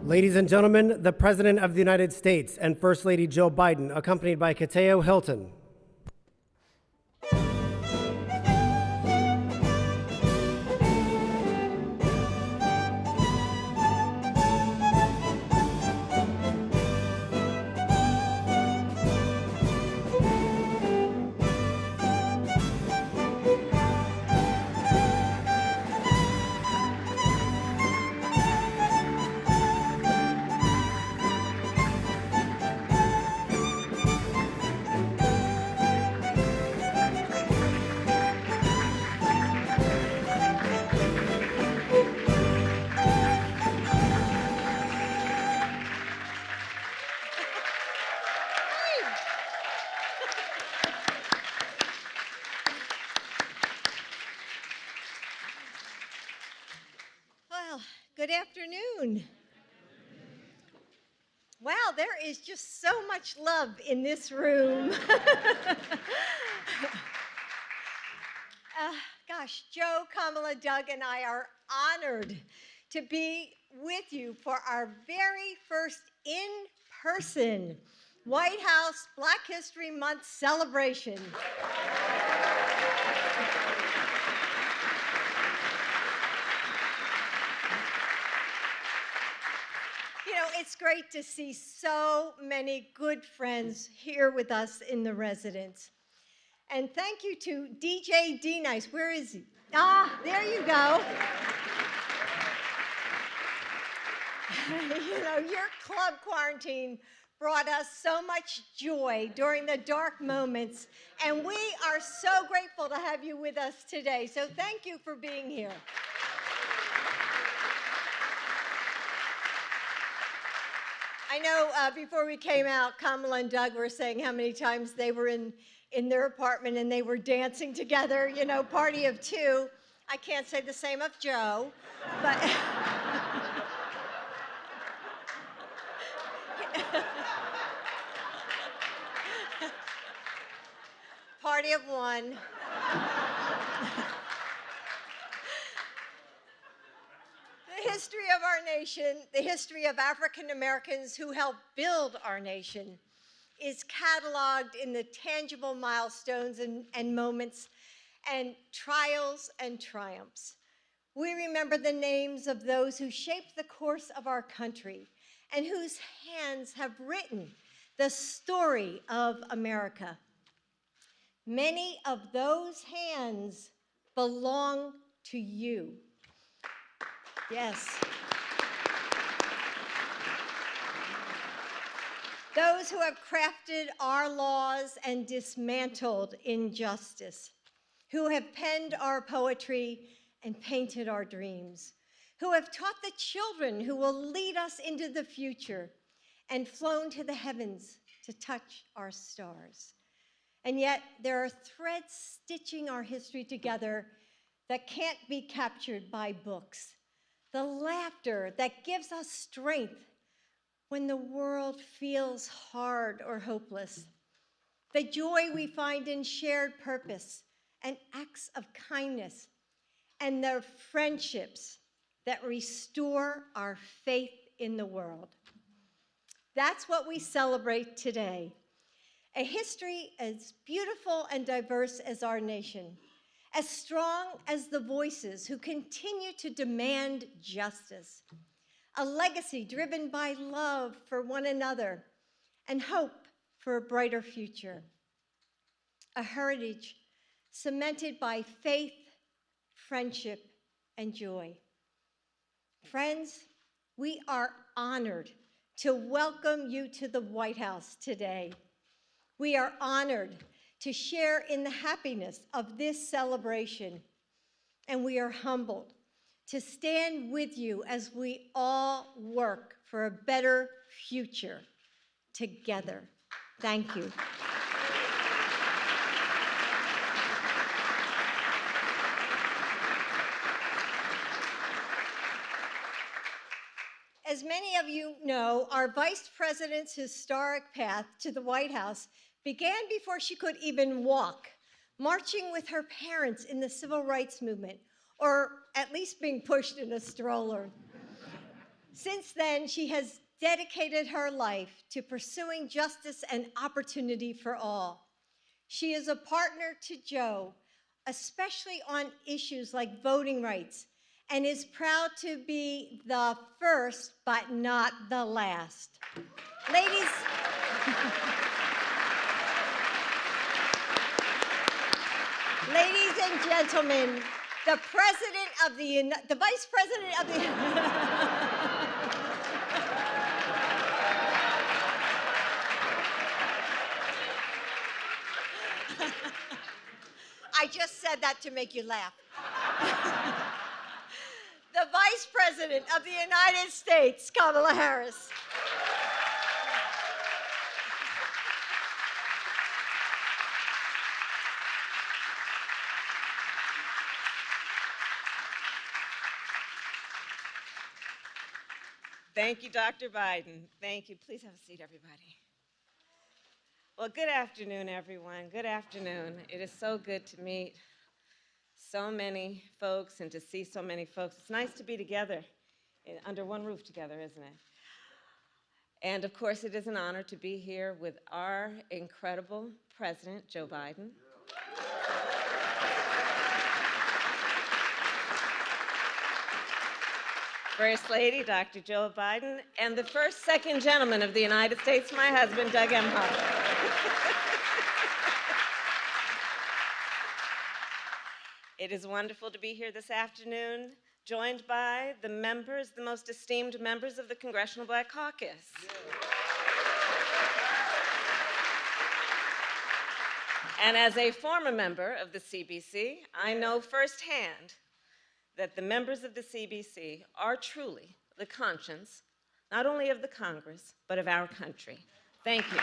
Ladies and gentlemen, the President of the United States and First Lady Joe Biden, accompanied by Kateo Hilton. Good afternoon. Wow, there is just so much love in this room. Gosh, Joe, Kamala, Doug, and I are honored to be with you for our very first in-person White House Black History Month celebration. You know, it's great to see so many good friends here with us in the residence. And thank you to DJ D-Nice. Where is he? Ah, there you go. You know, your club quarantine brought us so much joy during the dark moments, and we are so grateful to have you with us today. So thank you for being here. I know before we came out, Kamala and Doug were saying how many times they were in their apartment and they were dancing together, you know, party of two. I can't say the same of Joe, but party of one. The history of our nation, the history of African Americans who helped build our nation, is cataloged in the tangible milestones and moments and trials and triumphs. We remember the names of those who shaped the course of our country and whose hands have written the story of America. Many of those hands belong to you. Yes. Those who have crafted our laws and dismantled injustice, who have penned our poetry and painted our dreams, who have taught the children who will lead us into the future and flown to the heavens to touch our stars. And yet there are threads stitching our history together that can't be captured by books. The laughter that gives us strength when the world feels hard or hopeless. The joy we find in shared purpose and acts of kindness, and the friendships that restore our faith in the world. That's what we celebrate today. A history as beautiful and diverse as our nation, as strong as the voices who continue to demand justice, a legacy driven by love for one another and hope for a brighter future, a heritage cemented by faith, friendship, and joy. Friends, we are honored to welcome you to the White House today. We are honored to share in the happiness of this celebration, and we are humbled to stand with you as we all work for a better future together. Thank you. As many of you know, our Vice President's historic path to the White House began before she could even walk, marching with her parents in the Civil Rights Movement, or at least being pushed in a stroller. Since then, she has dedicated her life to pursuing justice and opportunity for all. She is a partner to Joe, especially on issues like voting rights, and is proud to be the first but not the last. Ladies, ladies and gentlemen, the Vice President of the I just said that to make you laugh. The Vice President of the United States, Kamala Harris. Thank you, Dr. Biden. Thank you. Please have a seat, everybody. Well, good afternoon, everyone. Good afternoon. It is so good to meet so many folks and to see so many folks. It's nice to be together under one roof together, isn't it? And of course, it is an honor to be here with our incredible President, Joe Biden. First Lady, Dr. Joe Biden, and the second gentleman of the United States, my husband, Doug Emhoff. It is wonderful to be here this afternoon, joined by the most esteemed members of the Congressional Black Caucus. Yeah. And as a former member of the CBC, I know firsthand that the members of the CBC are truly the conscience, not only of the Congress, but of our country. Thank you.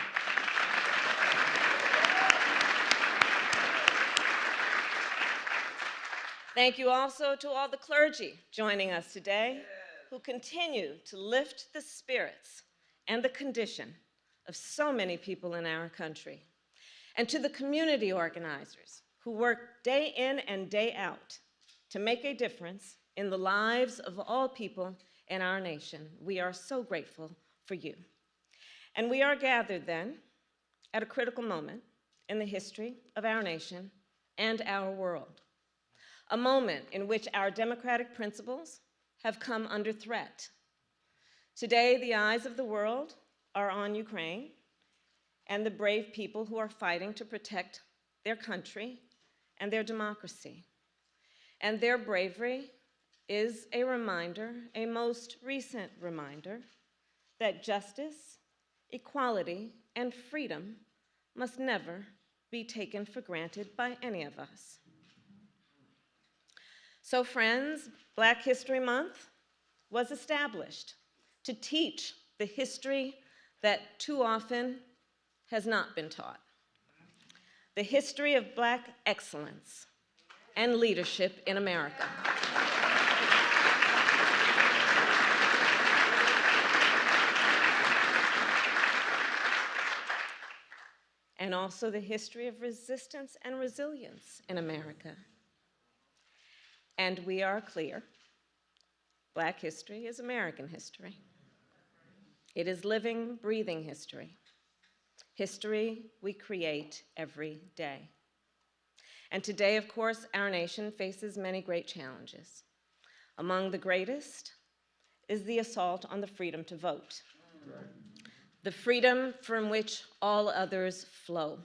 Thank you also to all the clergy joining us today who continue to lift the spirits and the condition of so many people in our country. And to the community organizers who work day in and day out to make a difference in the lives of all people in our nation. We are so grateful for you. And we are gathered then at a critical moment in the history of our nation and our world. A moment in which our democratic principles have come under threat. Today, the eyes of the world are on Ukraine and the brave people who are fighting to protect their country and their democracy. And their bravery is a reminder, a most recent reminder, that justice, equality, and freedom must never be taken for granted by any of us. So friends, Black History Month was established to teach the history that too often has not been taught. The history of Black excellence and leadership in America. And also the history of resistance and resilience in America. And we are clear Black history is American history. It is living, breathing history. History we create every day. And today, of course, our nation faces many great challenges. Among the greatest is the assault on the freedom to vote, the freedom from which all others flow.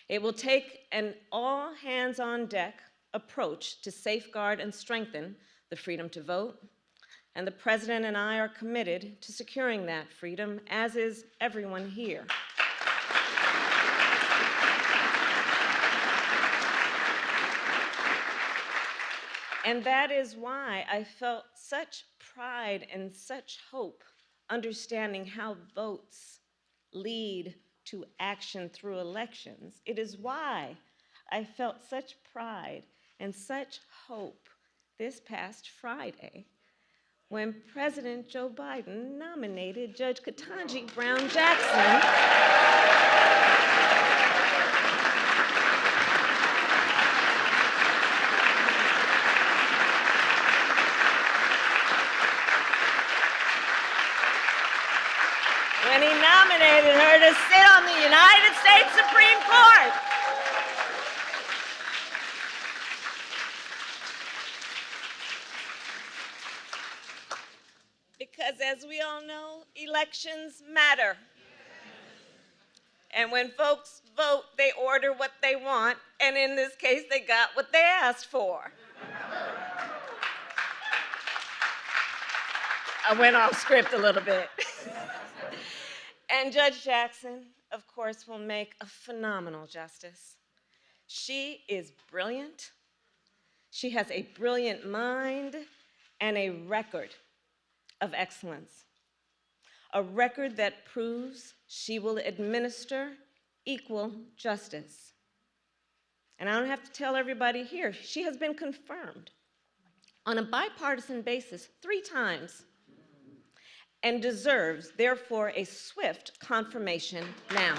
It will take an all-hands-on-deck approach to safeguard and strengthen the freedom to vote, and the President and I are committed to securing that freedom, as is everyone here. And that is why I felt such pride and such hope understanding how votes lead to action through elections. It is why I felt such pride and such hope this past Friday when President Joe Biden nominated Judge Ketanji Brown Jackson when he nominated her to sit on the United States Supreme Court. Because as we all know, elections matter. And when folks vote, they order what they want, and in this case, they got what they asked for. I went off script a little bit. And Judge Jackson, of course, will make a phenomenal justice. She is brilliant. She has a brilliant mind and a record of excellence. A record that proves she will administer equal justice. And I don't have to tell everybody here, she has been confirmed on a bipartisan basis 3 times and deserves, therefore, a swift confirmation now.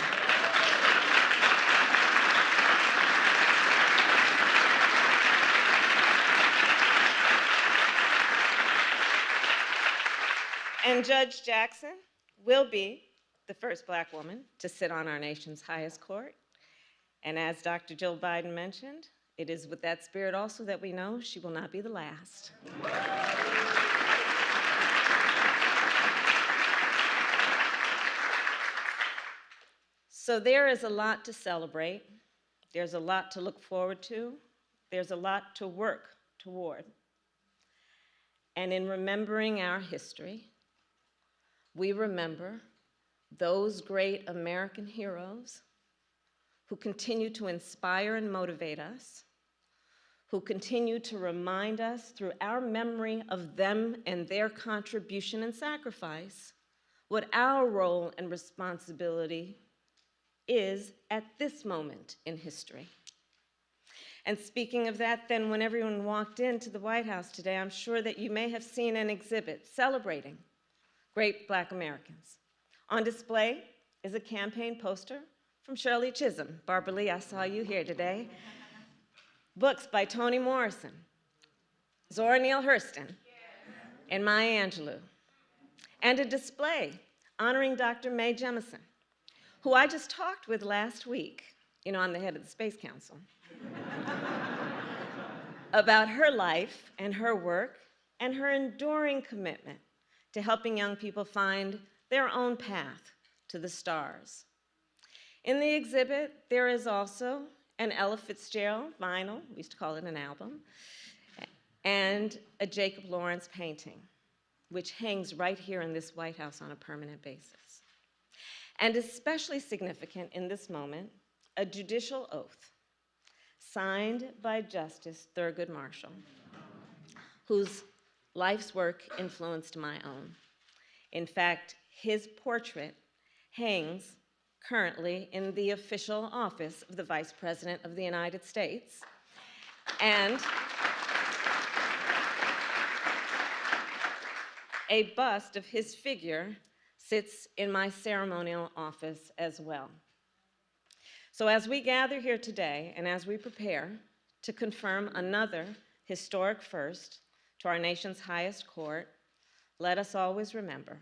And Judge Jackson will be the first Black woman to sit on our nation's highest court. And as Dr. Jill Biden mentioned, it is with that spirit also that we know she will not be the last. So there is a lot to celebrate. There's a lot to look forward to. There's a lot to work toward. And in remembering our history, we remember those great American heroes who continue to inspire and motivate us, who continue to remind us through our memory of them and their contribution and sacrifice what our role and responsibility is at this moment in history. And speaking of that, then, when everyone walked into the White House today, I'm sure that you may have seen an exhibit celebrating great Black Americans. On display is a campaign poster from Shirley Chisholm. Barbara Lee, I saw you here today. Books by Toni Morrison, Zora Neale Hurston, and Maya Angelou. And a display honoring Dr. Mae Jemison, who I just talked with last week. You know, I'm the head of the Space Council. About her life and her work and her enduring commitment to helping young people find their own path to the stars. In the exhibit, there is also an Ella Fitzgerald vinyl, we used to call it an album, and a Jacob Lawrence painting, which hangs right here in this White House on a permanent basis. And especially significant in this moment, a judicial oath signed by Justice Thurgood Marshall, whose life's work influenced my own. In fact, his portrait hangs currently in the official office of the Vice President of the United States. And a bust of his figure sits in my ceremonial office as well. So as we gather here today and as we prepare to confirm another historic first to our nation's highest court, let us always remember,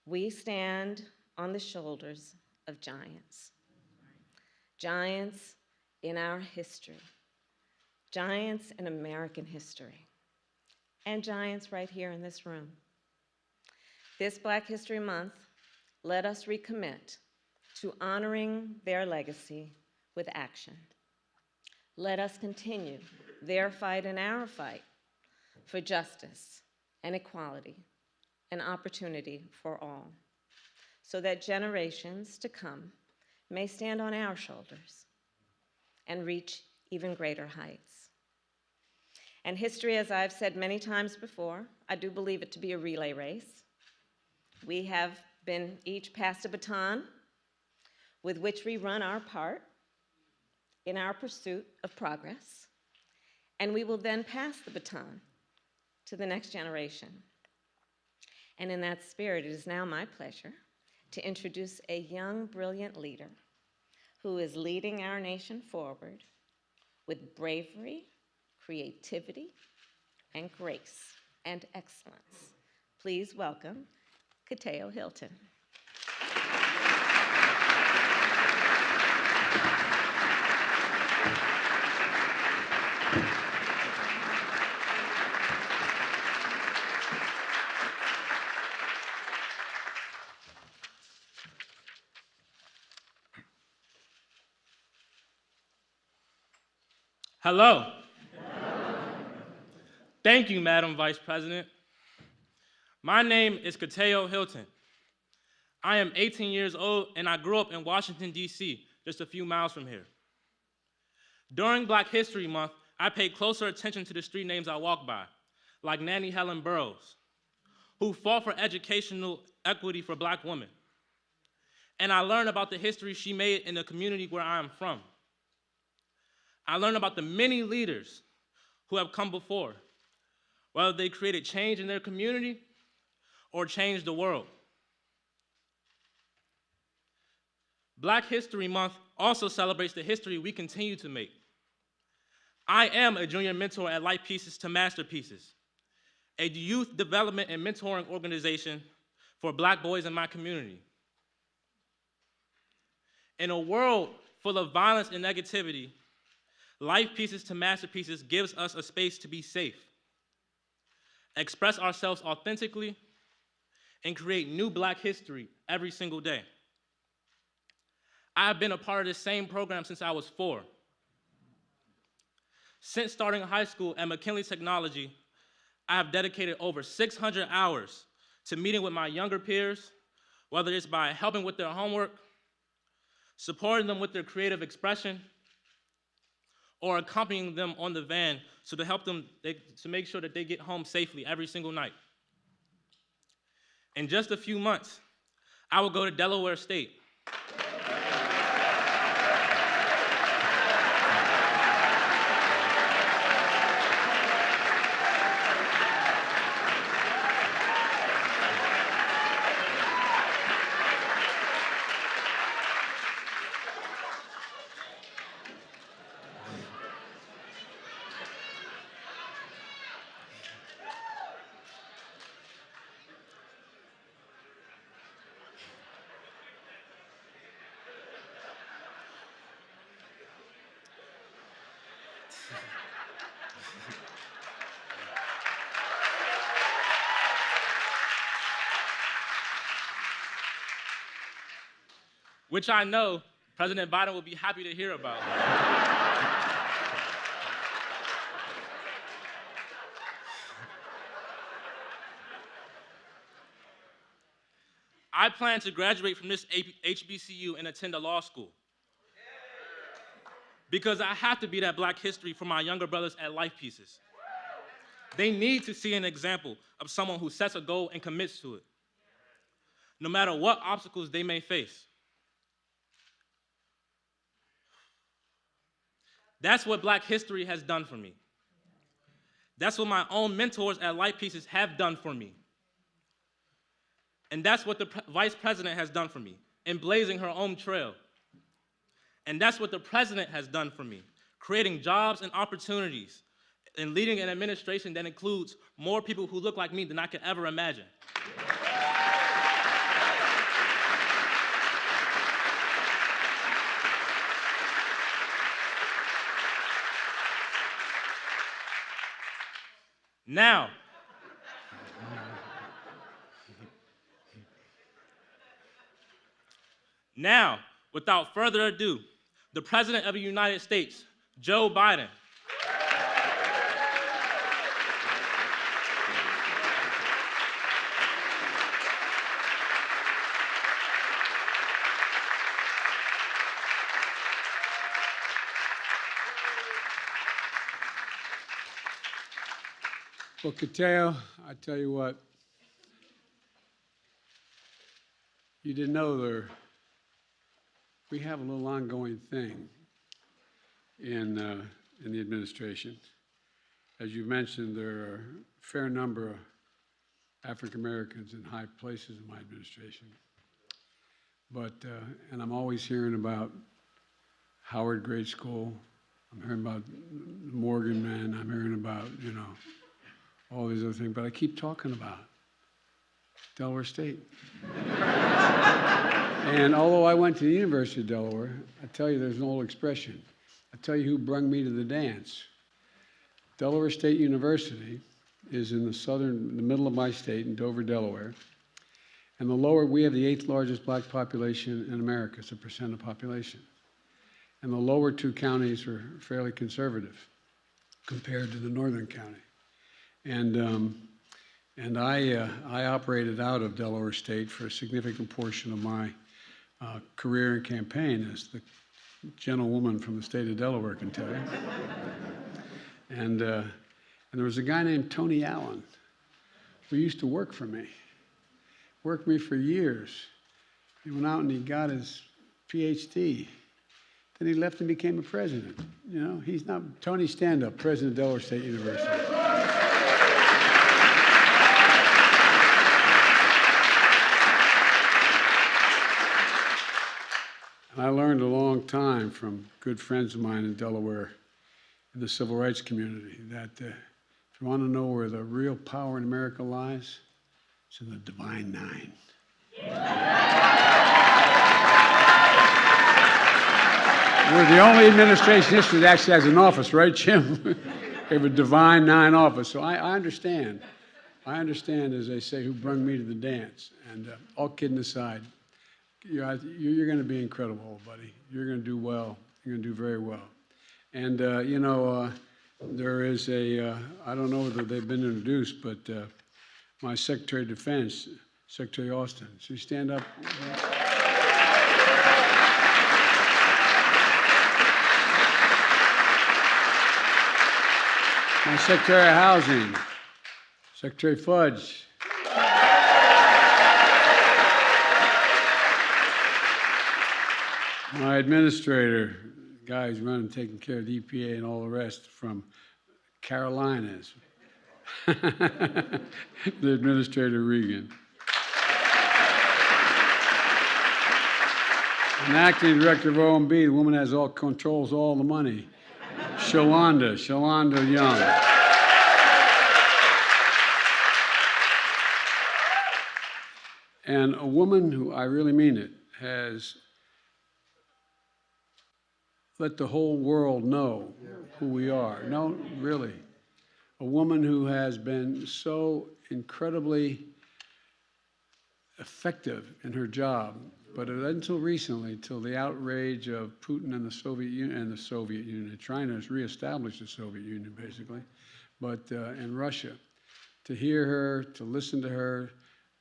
we stand on the shoulders of giants. Giants in our history, giants in American history, and giants right here in this room. This Black History Month, let us recommit to honoring their legacy with action. Let us continue their fight and our fight for justice and equality and opportunity for all, so that generations to come may stand on our shoulders and reach even greater heights. And history, as I've said many times before, I do believe it to be a relay race. We have been each passed a baton with which we run our part in our pursuit of progress, and we will then pass the baton to the next generation. And in that spirit, it is now my pleasure to introduce a young, brilliant leader who is leading our nation forward with bravery, creativity, and grace and excellence. Please welcome Kateo Hilton. Hello. Thank you, Madam Vice President. My name is Kateo Hilton. I am 18 years old and I grew up in Washington, D.C., just a few miles from here. During Black History Month, I paid closer attention to the street names I walked by, like Nannie Helen Burroughs, who fought for educational equity for Black women. And I learned about the history she made in the community where I am from. I learned about the many leaders who have come before, whether they created change in their community or changed the world. Black History Month also celebrates the history we continue to make. I am a junior mentor at Light Pieces to Masterpieces, a youth development and mentoring organization for Black boys in my community. In a world full of violence and negativity, Life Pieces to Masterpieces gives us a space to be safe, express ourselves authentically, and create new Black history every single day. I have been a part of this same program since I was 4. Since starting high school at McKinley Technology, I have dedicated over 600 hours to meeting with my younger peers, whether it's by helping with their homework, supporting them with their creative expression, or accompanying them on the van so to help them to make sure that they get home safely every single night. In just a few months, I will go to Delaware State. Which I know President Biden will be happy to hear about. I plan to graduate from this HBCU and attend a law school, because I have to be that Black history for my younger brothers at Life Pieces. They need to see an example of someone who sets a goal and commits to it, no matter what obstacles they may face. That's what Black history has done for me. That's what my own mentors at Light Pieces have done for me. And that's what the Vice President has done for me, in blazing her own trail. And that's what the President has done for me, creating jobs and opportunities and leading an administration that includes more people who look like me than I could ever imagine. Now, without further ado, the President of the United States, Joe Biden. Well, Kateo, I tell you what, you didn't know we have a little ongoing thing in the administration. As you mentioned, there are a fair number of African Americans in high places in my administration. But, and I'm always hearing about Howard Grade School. I'm hearing about Morgan Man. I'm hearing about, you know, all these other things. But I keep talking about Delaware State. And although I went to the University of Delaware, I tell you, there's an old expression. I tell you who brung me to the dance. Delaware State University is in the middle of my state, in Dover, Delaware. And we have the 8th largest black population in America, as a percent of population. And the lower two counties are fairly conservative compared to the northern county. And I operated out of Delaware State for a significant portion of my career and campaign, as the gentlewoman from the state of Delaware can tell you. And there was a guy named Tony Allen who used to work for me for years. He went out and he got his PhD. Then he left and became a president. You know, he's not Tony Stand-Up, president of Delaware State University. And I learned a long time from good friends of mine in Delaware, in the civil rights community, that if you want to know where the real power in America lies, it's in the Divine Nine. We're the only administration in history that actually has an office, right, Jim? We have a Divine Nine office. So I understand. I understand, as they say, who brung me to the dance. And all kidding aside, you're going to be incredible, old buddy. You're going to do well. You're going to do very well. And, you know, there is I don't know whether they've been introduced, but my Secretary of Defense, Secretary Austin. So you stand up. My Secretary of Housing, Secretary Fudge. My administrator, guy who's running, taking care of the EPA and all the rest from Carolinas, the Administrator Regan. An acting director of OMB, the woman has controls all the money, Shalonda Young. And a woman who, I really mean it, has let the whole world know who we are. No, really. A woman who has been so incredibly effective in her job, but until recently, till the outrage of Putin and the Soviet Union, trying to reestablish the Soviet Union, basically, but in Russia, to hear her, to listen to her,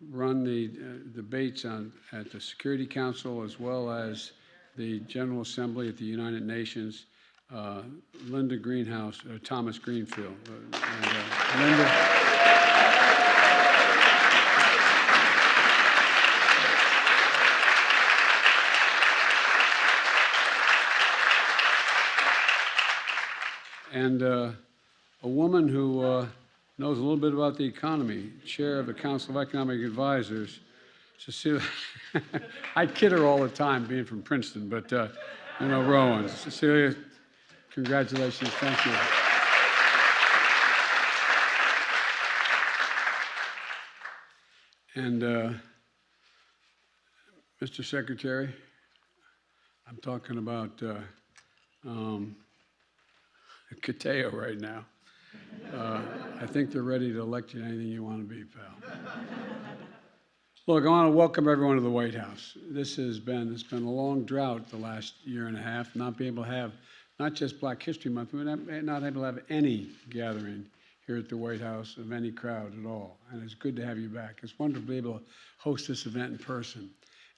run the debates at the Security Council as well as the General Assembly at the United Nations, Thomas Greenfield. Linda. And a woman who knows a little bit about the economy, chair of the Council of Economic Advisors, Cecilia. I kid her all the time, being from Princeton, but, you know, Rowan. Cecilia, congratulations. Thank you. And Mr. Secretary, I'm talking about Cateo right now. I think they're ready to elect you anything you want to be, pal. Look, I want to welcome everyone to the White House. It's been a long drought the last year and a half, not being able to have not just Black History Month, but not able to have any gathering here at the White House of any crowd at all. And it's good to have you back. It's wonderful to be able to host this event in person.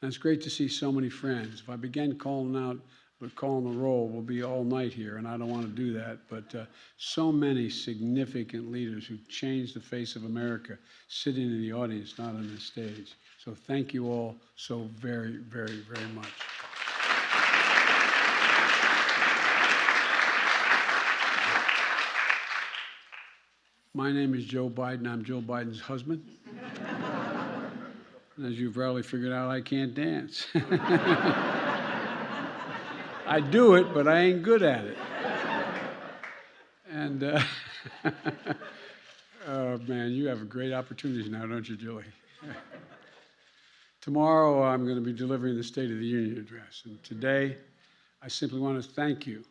And it's great to see so many friends. If I begin calling the roll, we'll be all night here, and I don't want to do that. But so many significant leaders who've changed the face of America sitting in the audience, not on the stage. So thank you all so very, very, very much. My name is Joe Biden. I'm Joe Biden's husband. And as you've probably figured out, I can't dance. I do it, but I ain't good at it. And, oh man, you have great opportunities now, don't you, Julie? Tomorrow, I'm going to be delivering the State of the Union address. And today, I simply want to thank you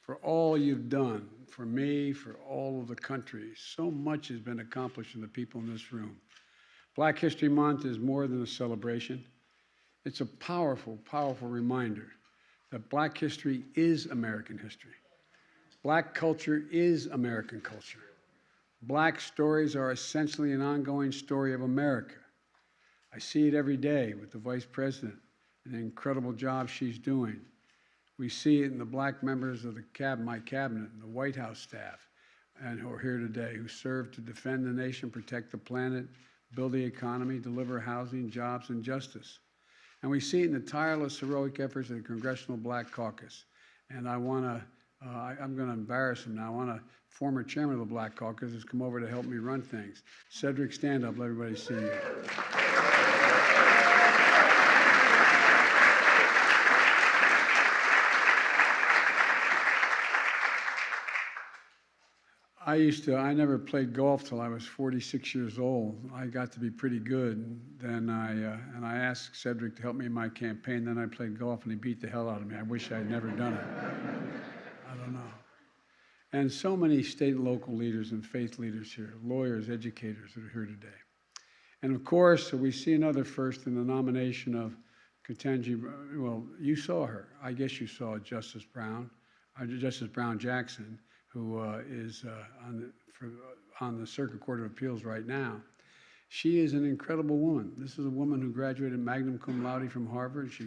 for all you've done for me, for all of the country. So much has been accomplished in the people in this room. Black History Month is more than a celebration. It's a powerful, powerful reminder that Black history is American history. Black culture is American culture. Black stories are essentially an ongoing story of America. I see it every day with the Vice President and the incredible job she's doing. We see it in the Black members of my cabinet and the White House staff and who are here today, who serve to defend the nation, protect the planet, build the economy, deliver housing, jobs, and justice. And we see it in the tireless, heroic efforts of the Congressional Black Caucus. And I'm going to embarrass him now. I want a former chairman of the Black Caucus has come over to help me run things. Cedric, stand up, let everybody see you. I never played golf till I was 46 years old. I got to be pretty good. Then I asked Cedric to help me in my campaign. Then I played golf and he beat the hell out of me. I wish I had never done it. I don't know. And so many state and local leaders and faith leaders here, lawyers, educators that are here today. And of course, we see another first in the nomination of Ketanji. Well, you saw her. I guess you saw Justice Brown Jackson, who is on the Circuit Court of Appeals right now. She is an incredible woman. This is a woman who graduated magna cum laude from Harvard. She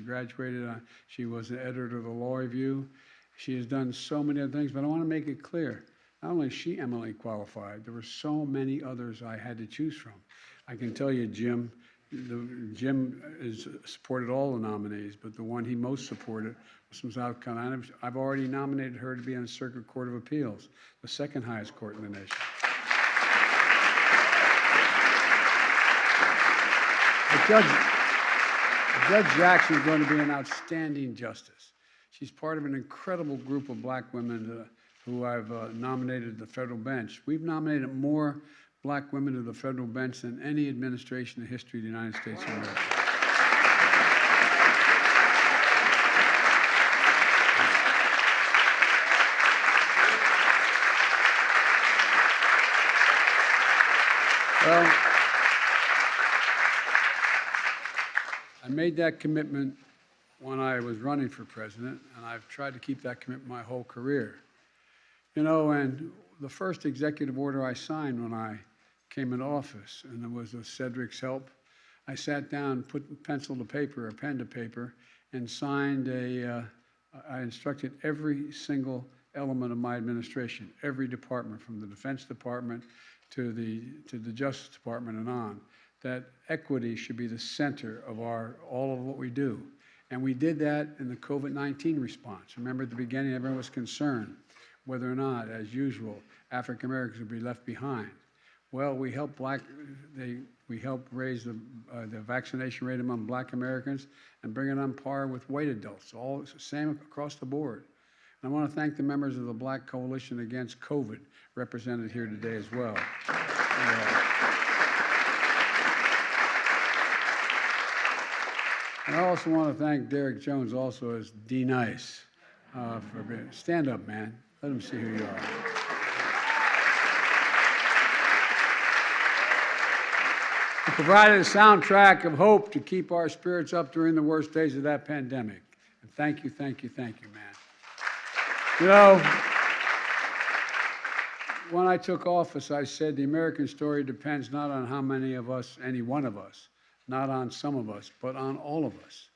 was the editor of the Law Review. She has done so many other things, but I want to make it clear, not only is she eminently qualified, there were so many others I had to choose from. I can tell you, Jim has supported all the nominees, but the one he most supported was from South Carolina. I've already nominated her to be on the Circuit Court of Appeals, the second highest court in the nation. Judge Jackson is going to be an outstanding justice. She's part of an incredible group of Black women who I've nominated to the federal bench. We've nominated more Black women to the federal bench than any administration in the history of the United States of America. Well, I made that commitment when I was running for president, and I've tried to keep that commitment my whole career. You know, and the first executive order I signed when I came into office, and it was with Cedric's help, I sat down, put pencil to paper, or pen to paper, and signed I instructed every single element of my administration, every department, from the Defense Department to the Justice Department and on, that equity should be the center of all of what we do. And we did that in the COVID-19 response. Remember at the beginning, everyone was concerned whether or not, as usual, African Americans would be left behind. Well, we helped raise the vaccination rate among Black Americans and bring it on par with white adults, all same across the board. And I want to thank the members of the Black Coalition Against COVID represented here today as well. And I also want to thank Derek Jones also as D-Nice for being, stand up, man. Let them see who you are. He provided a soundtrack of hope to keep our spirits up during the worst days of that pandemic. And thank you, man. You know, when I took office, I said the American story depends not on how many of us, any one of us, not on some of us, but on all of us,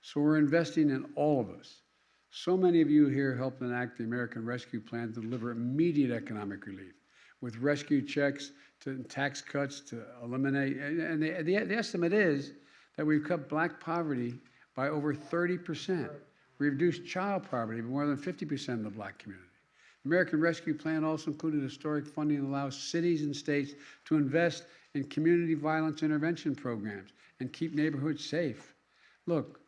So we're investing in all of us. So many of you here helped enact the American Rescue Plan to deliver immediate economic relief, with rescue checks to tax cuts to eliminate, and the estimate is that we've cut black poverty by over 30%. We reduced child poverty by more than 50% in the black community. The American Rescue Plan also included historic funding that allows cities and states to invest in community violence intervention programs and keep neighborhoods safe. Look,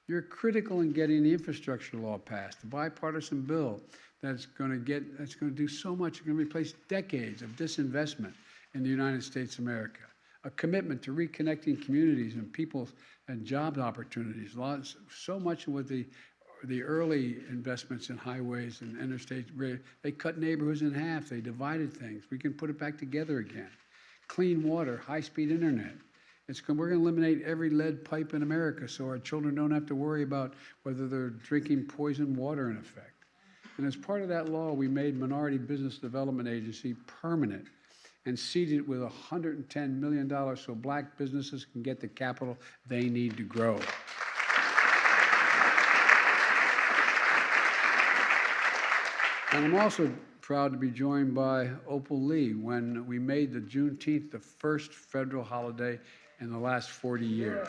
you're critical in getting the infrastructure law passed, the bipartisan bill that's going to do so much. It's going to replace decades of disinvestment in the United States of America. A commitment to reconnecting communities and people and job opportunities. So much with the early investments in highways and interstate, they cut neighborhoods in half. They divided things. We can put it back together again. Clean water, high-speed internet. We're going to eliminate every lead pipe in America so our children don't have to worry about whether they're drinking poisoned water in effect. And as part of that law, we made Minority Business Development Agency permanent and seeded it with $110 million so black businesses can get the capital they need to grow. And I'm also proud to be joined by Opal Lee when we made the Juneteenth the first federal holiday in the last 40 years.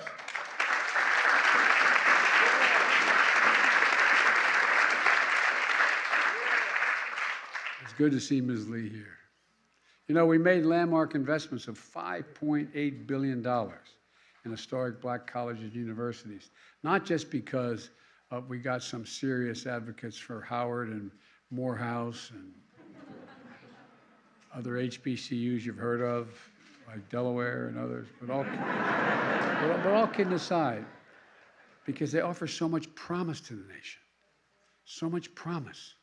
It's good to see Ms. Lee here. You know, we made landmark investments of $5.8 billion in historic black colleges and universities, not just because we got some serious advocates for Howard and Morehouse and other HBCUs you've heard of, like Delaware and others, but all kidding aside, because they offer so much promise to the nation, so much promise.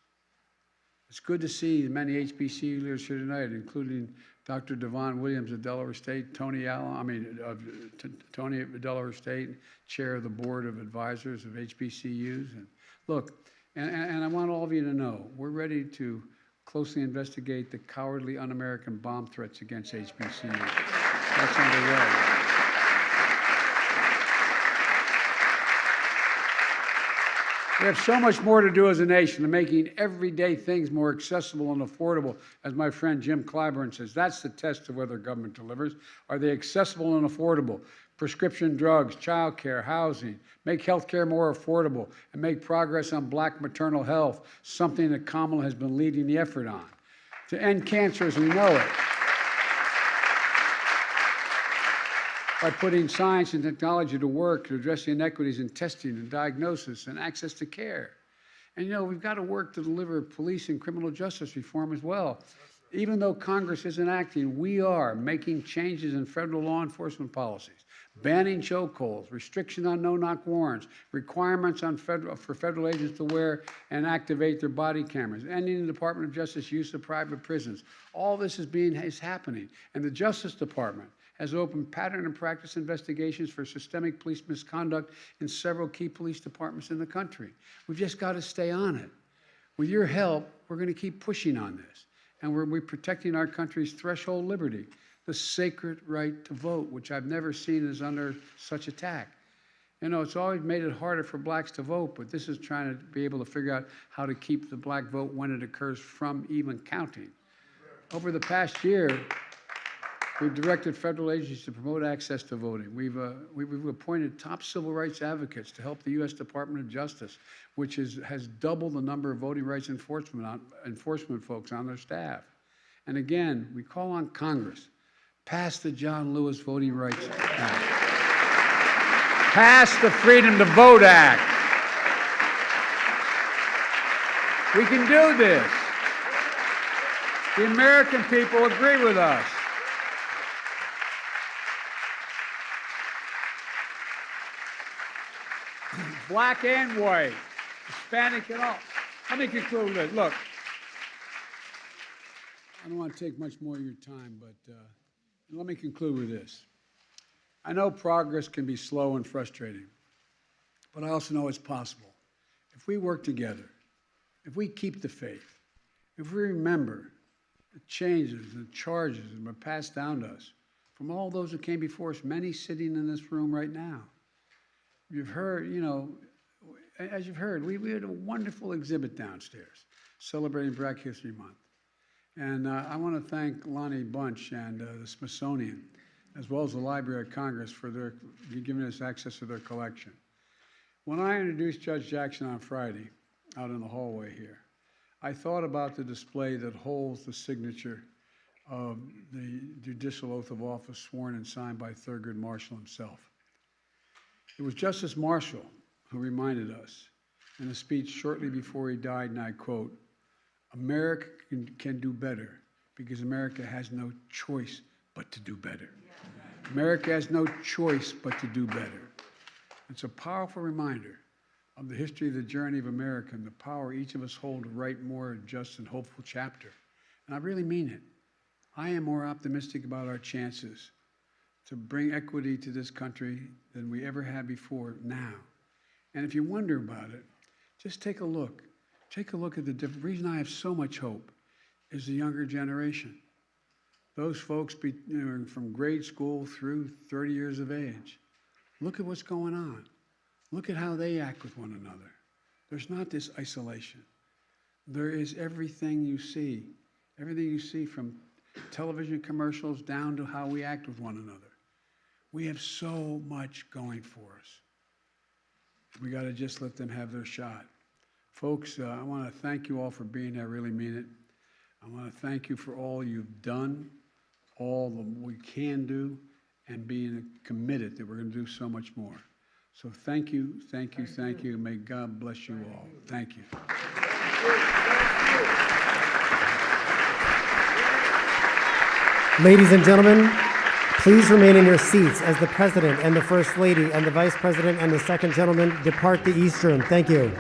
It's good to see many HBCU leaders here tonight, including Dr. Devon Williams of Delaware State, Tony of Delaware State, chair of the board of advisors of HBCUs. And look, and I want all of you to know, we're ready to closely investigate the cowardly, un-American bomb threats against HBCUs. That's underway. We have so much more to do as a nation in making everyday things more accessible and affordable. As my friend Jim Clyburn says, that's the test of whether government delivers. Are they accessible and affordable? Prescription drugs, child care, housing, make health care more affordable, and make progress on black maternal health, something that Kamala has been leading the effort on. To end cancer as we know it, by putting science and technology to work to address the inequities in testing and diagnosis and access to care. And you know, we've got to work to deliver police and criminal justice reform as well. Even though Congress isn't acting, we are making changes in federal law enforcement policies, banning chokeholds, restriction on no-knock warrants, requirements on for federal agents to wear and activate their body cameras, ending the Department of Justice use of private prisons. All this is happening. And the Justice Department has opened pattern and practice investigations for systemic police misconduct in several key police departments in the country. We've just got to stay on it. With your help, we're going to keep pushing on this. And we're protecting our country's threshold liberty, the sacred right to vote, which I've never seen is under such attack. You know, it's always made it harder for blacks to vote, but this is trying to be able to figure out how to keep the black vote when it occurs from even counting. Over the past year, we've directed federal agencies to promote access to voting. We've appointed top civil rights advocates to help the U.S. Department of Justice, which has doubled the number of voting rights enforcement folks on their staff. And again, we call on Congress, pass the John Lewis Voting Rights Act. Pass the Freedom to Vote Act. We can do this. The American people agree with us. black and white, Hispanic and all. Let me conclude with this. Look, I don't want to take much more of your time, but let me conclude with this. I know progress can be slow and frustrating, but I also know it's possible. If we work together, if we keep the faith, if we remember the changes and charges that were passed down to us from all those who came before us, many sitting in this room right now. You've heard, as you've heard, we had a wonderful exhibit downstairs celebrating Black History Month. And I want to thank Lonnie Bunch and the Smithsonian, as well as the Library of Congress for giving us access to their collection. When I introduced Judge Jackson on Friday, out in the hallway here, I thought about the display that holds the signature of the judicial oath of office sworn and signed by Thurgood Marshall himself. It was Justice Marshall who reminded us in a speech shortly before he died, and I quote, "America can do better because America has no choice but to do better." America has no choice but to do better. It's a powerful reminder of the history of the journey of America and the power each of us hold to write more just and hopeful chapter. And I really mean it. I am more optimistic about our chances to bring equity to this country than we ever had before now. And if you wonder about it, just take a look. Take a look at the different reason I have so much hope is the younger generation. Those folks from grade school through 30 years of age. Look at what's going on. Look at how they act with one another. There's not this isolation. There is everything you see from television commercials down to how we act with one another. We have so much going for us. We got to just let them have their shot. Folks, I want to thank you all for being here. I really mean it. I want to thank you for all you've done, all that we can do, and being committed that we're going to do so much more. So thank you, thank you, thank you. May God bless you all. Thank you. Ladies and gentlemen, please remain in your seats as the President and the First Lady and the Vice President and the Second Gentleman depart the East Room. Thank you.